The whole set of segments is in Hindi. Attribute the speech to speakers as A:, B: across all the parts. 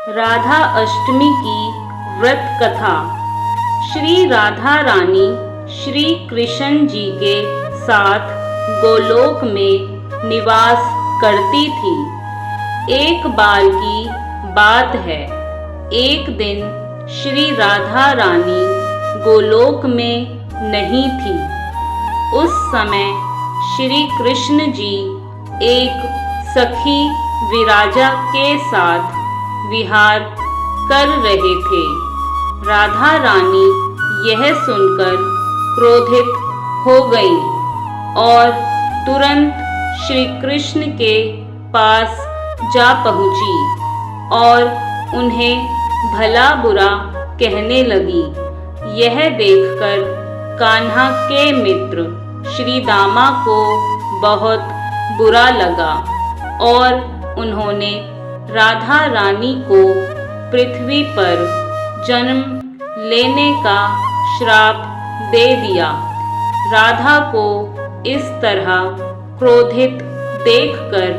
A: राधा अष्टमी की व्रत कथा। श्री राधा रानी श्री कृष्ण जी के साथ गोलोक में निवास करती थी। एक बार की बात है, एक दिन श्री राधा रानी गोलोक में नहीं थी। उस समय श्री कृष्ण जी एक सखी विराजा के साथ विहार कर रहे थे। राधा रानी यह सुनकर क्रोधित हो गई और तुरंत श्री कृष्ण के पास जा पहुंची और उन्हें भला बुरा कहने लगी। यह देखकर कान्हा के मित्र श्री दामा को बहुत बुरा लगा और उन्होंने राधा रानी को पृथ्वी पर जन्म लेने का श्राप दे दिया। राधा को इस तरह क्रोधित देखकर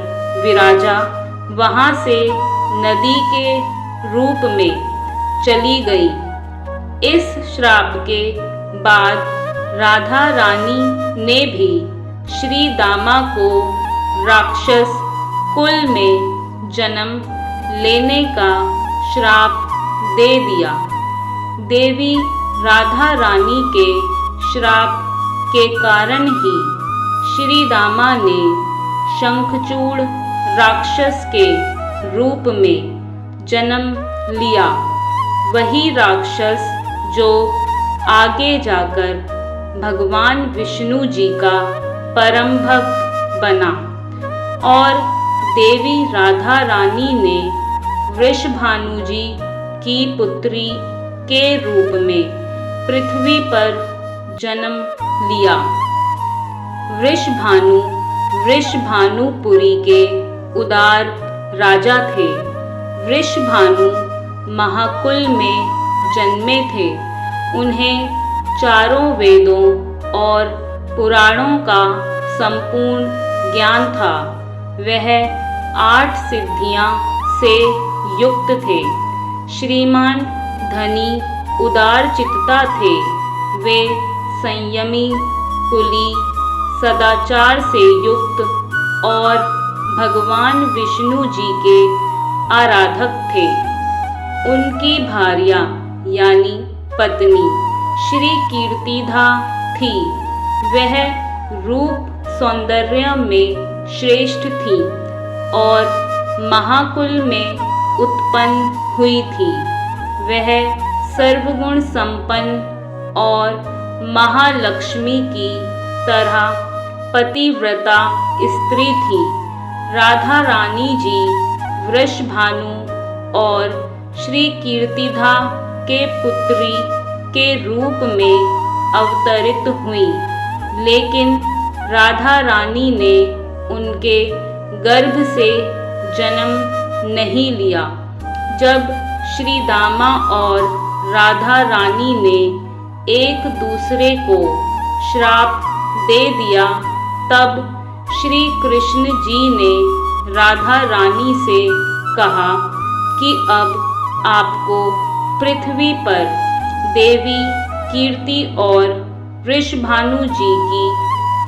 A: विराजा वहां से नदी के रूप में चली गई। इस श्राप के बाद राधा रानी ने भी श्री दामा को राक्षस कुल में जन्म लेने का श्राप दे दिया। देवी राधा रानी के श्राप के कारण ही श्री दामा ने शंखचूड़ राक्षस के रूप में जन्म लिया। वही राक्षस जो आगे जाकर भगवान विष्णु जी का परम भक्त बना और देवी राधा रानी ने वृषभानु जी की पुत्री के रूप में पृथ्वी पर जन्म लिया। वृषभानु वृषभानुपुरी के उदार राजा थे। वृषभानु महाकुल में जन्मे थे। उन्हें चारों वेदों और पुराणों का संपूर्ण ज्ञान था। वह 8 सिद्धियां से युक्त थे। श्रीमान धनी उदार चित्ता थे। वे संयमी, कुली, सदाचार से युक्त और भगवान विष्णु जी के आराधक थे। उनकी भार्या यानी पत्नी श्री कीर्तिदा थी। वह रूप सौंदर्य में श्रेष्ठ थी और महाकुल में उत्पन्न हुई थी। वह सर्वगुण संपन्न और महालक्ष्मी की तरह पतिव्रता स्त्री थी। राधा रानी जी वृषभानु और श्री कीर्तिदा के पुत्री के रूप में अवतरित हुई, लेकिन राधा रानी ने उनके गर्भ से जन्म नहीं लिया। जब श्री दामा और राधा रानी ने एक दूसरे को श्राप दे दिया, तब श्री कृष्ण जी ने राधा रानी से कहा कि अब आपको पृथ्वी पर देवी कीर्ति और वृषभानु जी की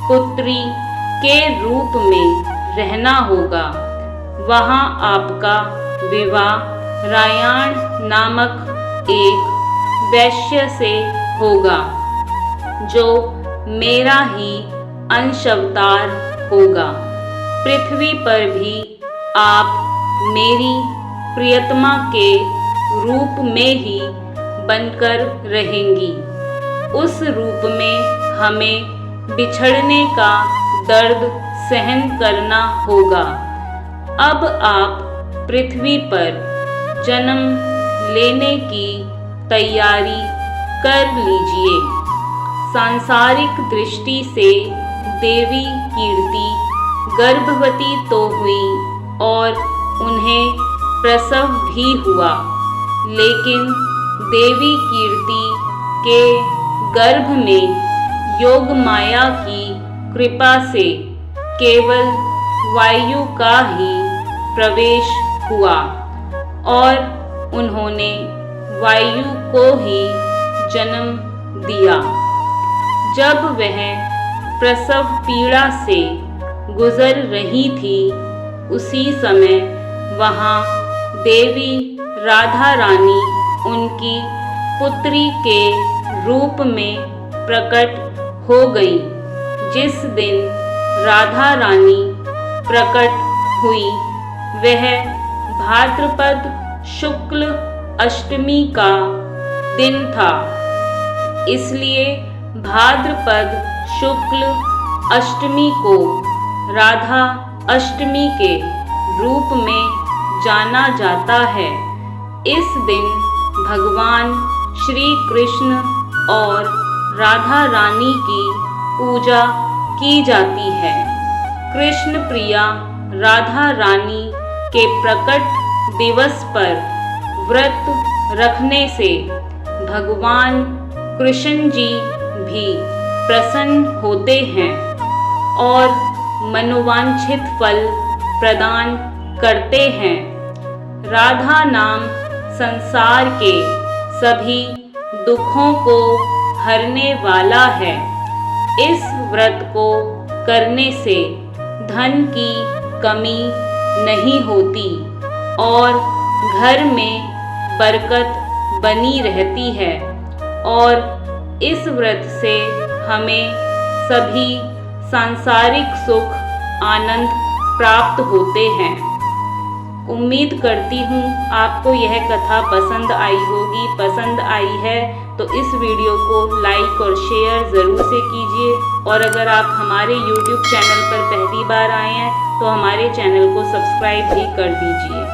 A: पुत्री के रूप में रहना होगा। वहाँ आपका विवाह रायण नामक एक वैश्य से होगा, जो मेरा ही अंशावतार होगा। पृथ्वी पर भी आप मेरी प्रियतमा के रूप में ही बनकर रहेंगी। उस रूप में हमें बिछड़ने का दर्द सहन करना होगा। अब आप पृथ्वी पर जन्म लेने की तैयारी कर लीजिए। सांसारिक दृष्टि से देवी कीर्ति गर्भवती तो हुई और उन्हें प्रसव भी हुआ, लेकिन देवी कीर्ति के गर्भ में योग माया की कृपा से केवल वायु का ही प्रवेश हुआ और उन्होंने वायु को ही जन्म दिया। जब वह प्रसव पीड़ा से गुजर रही थी, उसी समय वहाँ देवी राधा रानी उनकी पुत्री के रूप में प्रकट हो गई। जिस दिन राधा रानी प्रकट हुई वह भाद्रपद शुक्ल अष्टमी का दिन था, इसलिए भाद्रपद शुक्ल अष्टमी को राधा अष्टमी के रूप में जाना जाता है। इस दिन भगवान श्री कृष्ण और राधा रानी की पूजा की जाती है। कृष्ण प्रिया राधा रानी के प्रकट दिवस पर व्रत रखने से भगवान कृष्ण जी भी प्रसन्न होते हैं और मनोवांछित फल प्रदान करते हैं। राधा नाम संसार के सभी दुखों को हरने वाला है। इस व्रत को करने से धन की कमी नहीं होती और घर में बरकत बनी रहती है और इस व्रत से हमें सभी सांसारिक सुख आनंद प्राप्त होते हैं। उम्मीद करती हूँ आपको यह कथा पसंद आई होगी। पसंद आई है तो इस वीडियो को लाइक और शेयर ज़रूर से कीजिए और अगर आप हमारे YouTube चैनल पर पहली बार आए हैं तो हमारे चैनल को सब्सक्राइब भी कर दीजिए।